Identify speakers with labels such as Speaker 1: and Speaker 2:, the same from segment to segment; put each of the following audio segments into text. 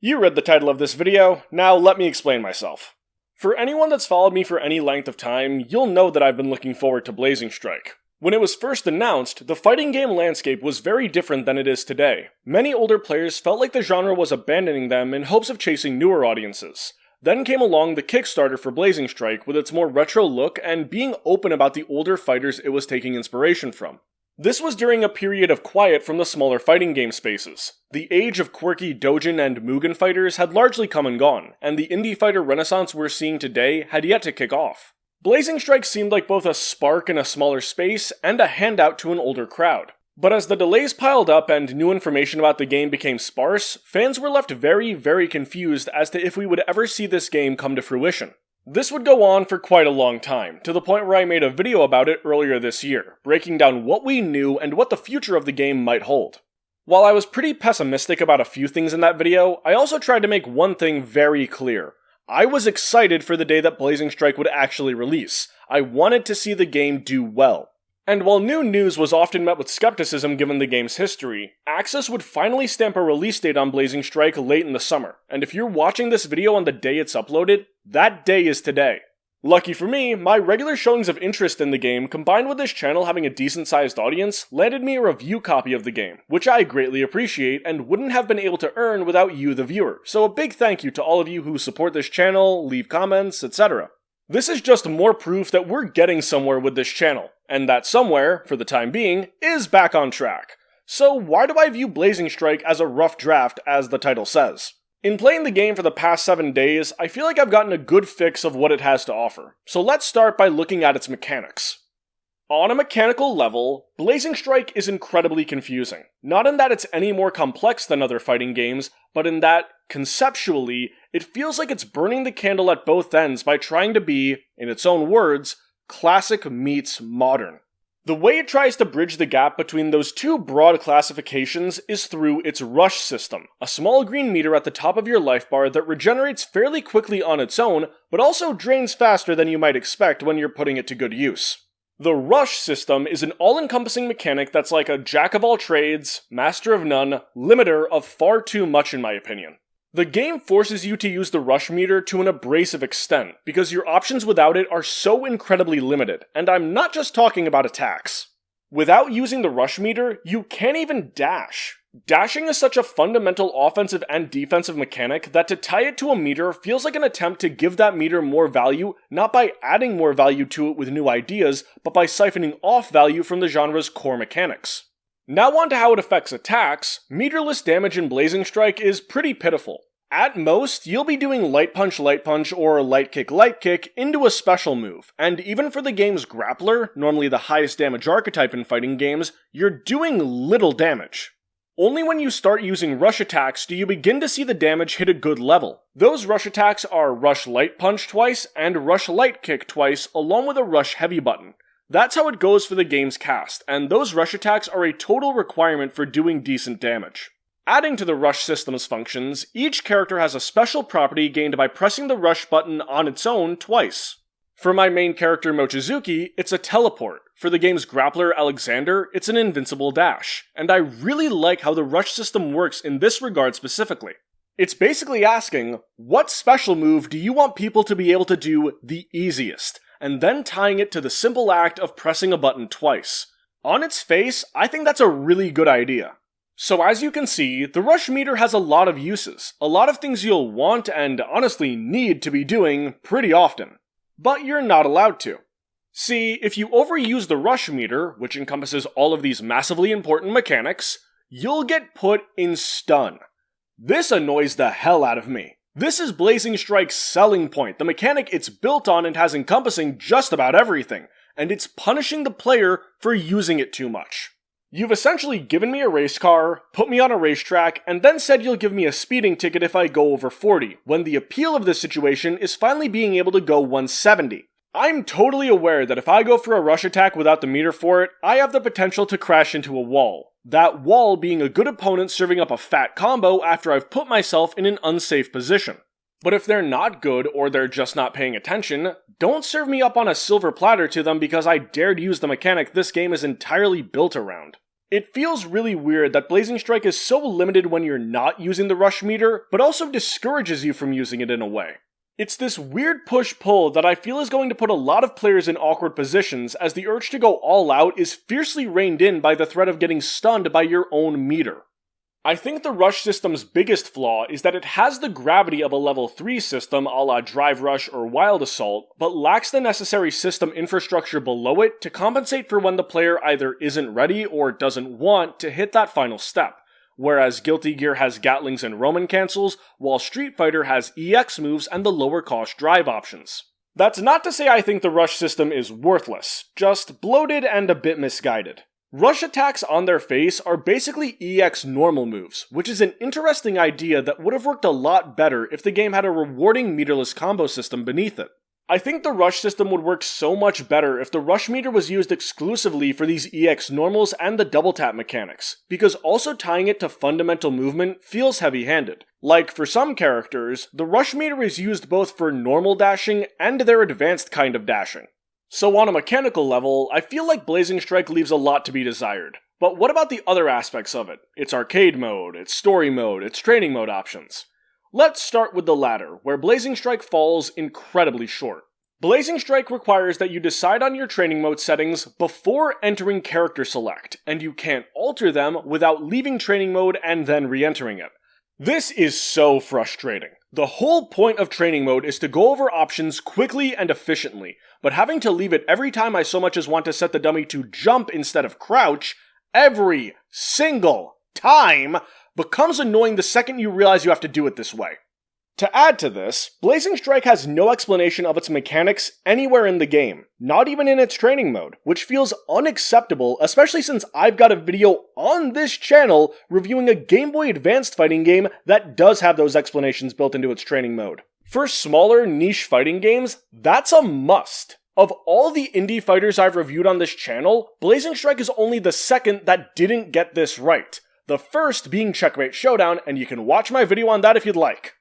Speaker 1: You read the title of this video, now let me explain myself. For anyone that's followed me for any length of time, you'll know that I've been looking forward to Blazing Strike. When it was first announced, the fighting game landscape was very different than it is today. Many older players felt like the genre was abandoning them in hopes of chasing newer audiences. Then came along the Kickstarter for Blazing Strike with its more retro look and being open about the older fighters it was taking inspiration from. This was during a period of quiet from the smaller fighting game spaces. The age of quirky Dojin and Mugen fighters had largely come and gone, and the indie fighter renaissance we're seeing today had yet to kick off. Blazing Strike seemed like both a spark in a smaller space and a handout to an older crowd. But as the delays piled up and new information about the game became sparse, fans were left very confused as to if we would ever see this game come to fruition. This would go on for quite a long time, to the point where I made a video about it earlier this year, breaking down what we knew and what the future of the game might hold. While I was pretty pessimistic about a few things in that video, I also tried to make one thing very clear. I was excited for the day that Blazing Strike would actually release. I wanted to see the game do well. And while new news was often met with skepticism given the game's history, Axis would finally stamp a release date on Blazing Strike late in the summer, and if you're watching this video on the day it's uploaded, that day is today. Lucky for me, my regular showings of interest in the game combined with this channel having a decent sized audience landed me a review copy of the game, which I greatly appreciate and wouldn't have been able to earn without you the viewer, so a big thank you to all of you who support this channel, leave comments, etc. This is just more proof that we're getting somewhere with this channel, and that somewhere, for the time being, is back on track. So why do I view Blazing Strike as a rough draft, as the title says? In playing the game for the past 7 days, I feel like I've gotten a good fix of what it has to offer. So let's start by looking at its mechanics. On a mechanical level, Blazing Strike is incredibly confusing. Not in that it's any more complex than other fighting games, but in that, conceptually, it feels like it's burning the candle at both ends by trying to be, in its own words, classic meets modern. The way it tries to bridge the gap between those two broad classifications is through its rush system, a small green meter at the top of your life bar that regenerates fairly quickly on its own, but also drains faster than you might expect when you're putting it to good use. The rush system is an all-encompassing mechanic that's like a jack-of-all-trades, master-of-none, limiter of far too much in my opinion. The game forces you to use the rush meter to an abrasive extent, because your options without it are so incredibly limited, and I'm not just talking about attacks. Without using the rush meter, you can't even dash. Dashing is such a fundamental offensive and defensive mechanic that to tie it to a meter feels like an attempt to give that meter more value, not by adding more value to it with new ideas, but by siphoning off value from the genre's core mechanics. Now on to how it affects attacks, meterless damage in Blazing Strike is pretty pitiful. At most, you'll be doing light punch, or light kick into a special move, and even for the game's grappler, normally the highest damage archetype in fighting games, you're doing little damage. Only when you start using rush attacks do you begin to see the damage hit a good level. Those rush attacks are rush light punch twice and rush light kick twice, along with a rush heavy button. That's how it goes for the game's cast, and those rush attacks are a total requirement for doing decent damage. Adding to the rush system's functions, each character has a special property gained by pressing the rush button on its own twice. For my main character Mochizuki, it's a teleport. For the game's grappler Alexander, it's an invincible dash. And I really like how the rush system works in this regard specifically. It's basically asking, what special move do you want people to be able to do the easiest? And then tying it to the simple act of pressing a button twice. On its face, I think that's a really good idea. So as you can see, the rush meter has a lot of uses, a lot of things you'll want and honestly need to be doing pretty often. But you're not allowed to. See, if you overuse the rush meter, which encompasses all of these massively important mechanics, you'll get put in stun. This annoys the hell out of me. This is Blazing Strike's selling point, the mechanic it's built on and has encompassing just about everything, and it's punishing the player for using it too much. You've essentially given me a race car, put me on a racetrack, and then said you'll give me a speeding ticket if I go over 40, when the appeal of this situation is finally being able to go 170. I'm totally aware that if I go for a rush attack without the meter for it, I have the potential to crash into a wall. That wall being a good opponent serving up a fat combo after I've put myself in an unsafe position. But if they're not good or they're just not paying attention, don't serve me up on a silver platter to them because I dared use the mechanic this game is entirely built around. It feels really weird that Blazing Strike is so limited when you're not using the rush meter, but also discourages you from using it in a way. It's this weird push-pull that I feel is going to put a lot of players in awkward positions, as the urge to go all out is fiercely reined in by the threat of getting stunned by your own meter. I think the rush system's biggest flaw is that it has the gravity of a level 3 system a la Drive Rush or Wild Assault, but lacks the necessary system infrastructure below it to compensate for when the player either isn't ready or doesn't want to hit that final step. Whereas Guilty Gear has Gatlings and Roman cancels, while Street Fighter has EX moves and the lower cost drive options. That's not to say I think the rush system is worthless, just bloated and a bit misguided. Rush attacks on their face are basically EX normal moves, which is an interesting idea that would have worked a lot better if the game had a rewarding meterless combo system beneath it. I think the rush system would work so much better if the rush meter was used exclusively for these EX normals and the double tap mechanics, because also tying it to fundamental movement feels heavy-handed. Like, for some characters, the rush meter is used both for normal dashing and their advanced kind of dashing. So on a mechanical level, I feel like Blazing Strike leaves a lot to be desired. But what about the other aspects of it? Its arcade mode, its story mode, its training mode options. Let's start with the latter, where Blazing Strike falls incredibly short. Blazing Strike requires that you decide on your training mode settings before entering character select, and you can't alter them without leaving training mode and then re-entering it. This is so frustrating. The whole point of training mode is to go over options quickly and efficiently, but having to leave it every time I so much as want to set the dummy to jump instead of crouch, every single time, becomes annoying the second you realize you have to do it this way. To add to this, Blazing Strike has no explanation of its mechanics anywhere in the game, not even in its training mode, which feels unacceptable, especially since I've got a video on this channel reviewing a Game Boy Advanced fighting game that does have those explanations built into its training mode. For smaller, niche fighting games, that's a must. Of all the indie fighters I've reviewed on this channel, Blazing Strike is only the second that didn't get this right. The first being Checkmate Showdown, and you can watch my video on that if you'd like.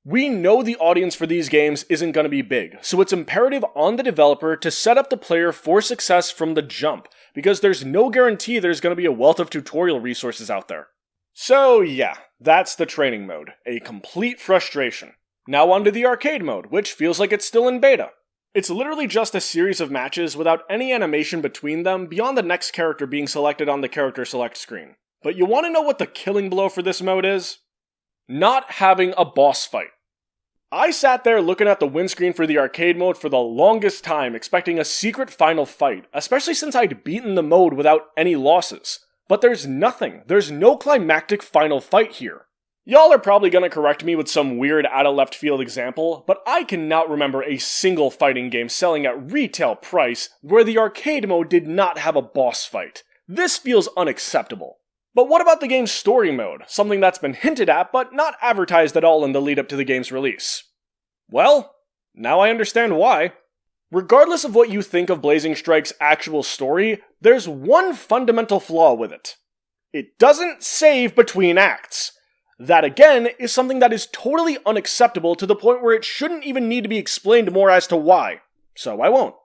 Speaker 1: We know the audience for these games isn't going to be big, so it's imperative on the developer to set up the player for success from the jump, because there's no guarantee there's going to be a wealth of tutorial resources out there. So yeah, that's the training mode, a complete frustration. Now onto the arcade mode, which feels like it's still in beta. It's literally just a series of matches without any animation between them beyond the next character being selected on the character select screen. But you want to know what the killing blow for this mode is? Not having a boss fight. I sat there looking at the windscreen for the arcade mode for the longest time, expecting a secret final fight, especially since I'd beaten the mode without any losses. But there's nothing. There's no climactic final fight here. Y'all are probably gonna correct me with some weird out-of-left-field example, but I cannot remember a single fighting game selling at retail price where the arcade mode did not have a boss fight. This feels unacceptable. But what about the game's story mode, something that's been hinted at but not advertised at all in the lead up to the game's release? Well, now I understand why. Regardless of what you think of Blazing Strike's actual story, there's one fundamental flaw with it. It doesn't save between acts. That again is something that is totally unacceptable to the point where it shouldn't even need to be explained more as to why. So I won't.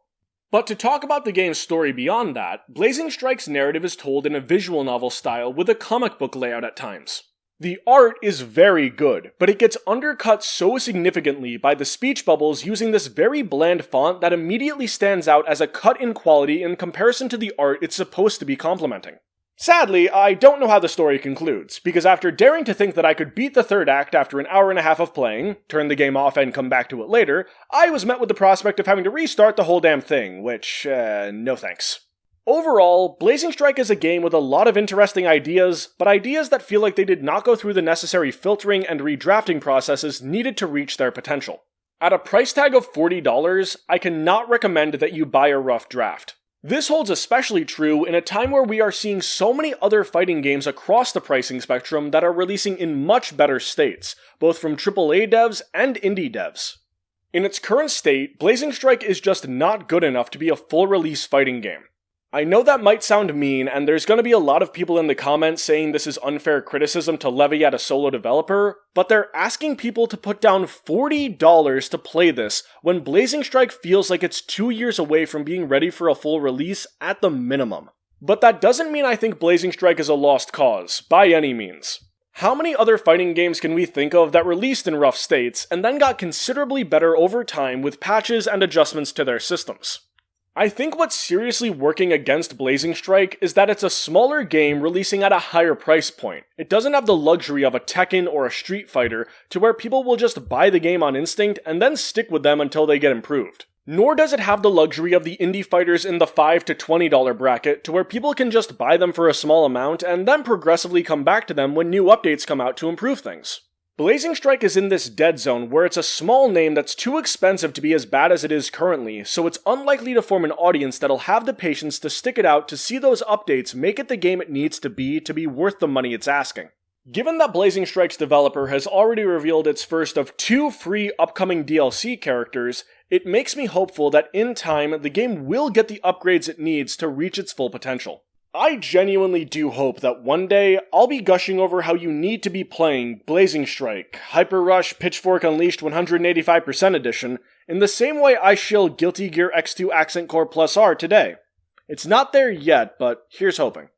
Speaker 1: But to talk about the game's story beyond that, Blazing Strike's narrative is told in a visual novel style with a comic book layout at times. The art is very good, but it gets undercut so significantly by the speech bubbles using this very bland font that immediately stands out as a cut in quality in comparison to the art it's supposed to be complementing. Sadly, I don't know how the story concludes, because after daring to think that I could beat the third act after an hour and a half of playing, turn the game off and come back to it later, I was met with the prospect of having to restart the whole damn thing, which, no thanks. Overall, Blazing Strike is a game with a lot of interesting ideas, but ideas that feel like they did not go through the necessary filtering and redrafting processes needed to reach their potential. At a price tag of $40, I cannot recommend that you buy a rough draft. This holds especially true in a time where we are seeing so many other fighting games across the pricing spectrum that are releasing in much better states, both from AAA devs and indie devs. In its current state, Blazing Strike is just not good enough to be a full-release fighting game. I know that might sound mean, and there's going to be a lot of people in the comments saying this is unfair criticism to levy at a solo developer, but they're asking people to put down $40 to play this when Blazing Strike feels like it's 2 years away from being ready for a full release at the minimum. But that doesn't mean I think Blazing Strike is a lost cause, by any means. How many other fighting games can we think of that released in rough states and then got considerably better over time with patches and adjustments to their systems? I think what's seriously working against Blazing Strike is that it's a smaller game releasing at a higher price point. It doesn't have the luxury of a Tekken or a Street Fighter to where people will just buy the game on instinct and then stick with them until they get improved. Nor does it have the luxury of the indie fighters in the $5 to $20 bracket to where people can just buy them for a small amount and then progressively come back to them when new updates come out to improve things. Blazing Strike is in this dead zone where it's a small name that's too expensive to be as bad as it is currently, so it's unlikely to form an audience that'll have the patience to stick it out to see those updates make it the game it needs to be worth the money it's asking. Given that Blazing Strike's developer has already revealed its first of 2 free upcoming DLC characters, it makes me hopeful that in time the game will get the upgrades it needs to reach its full potential. I genuinely do hope that one day I'll be gushing over how you need to be playing Blazing Strike, Hyper Rush Pitchfork Unleashed 185% edition in the same way I shill Guilty Gear X2 Accent Core Plus R today. It's not there yet, but here's hoping.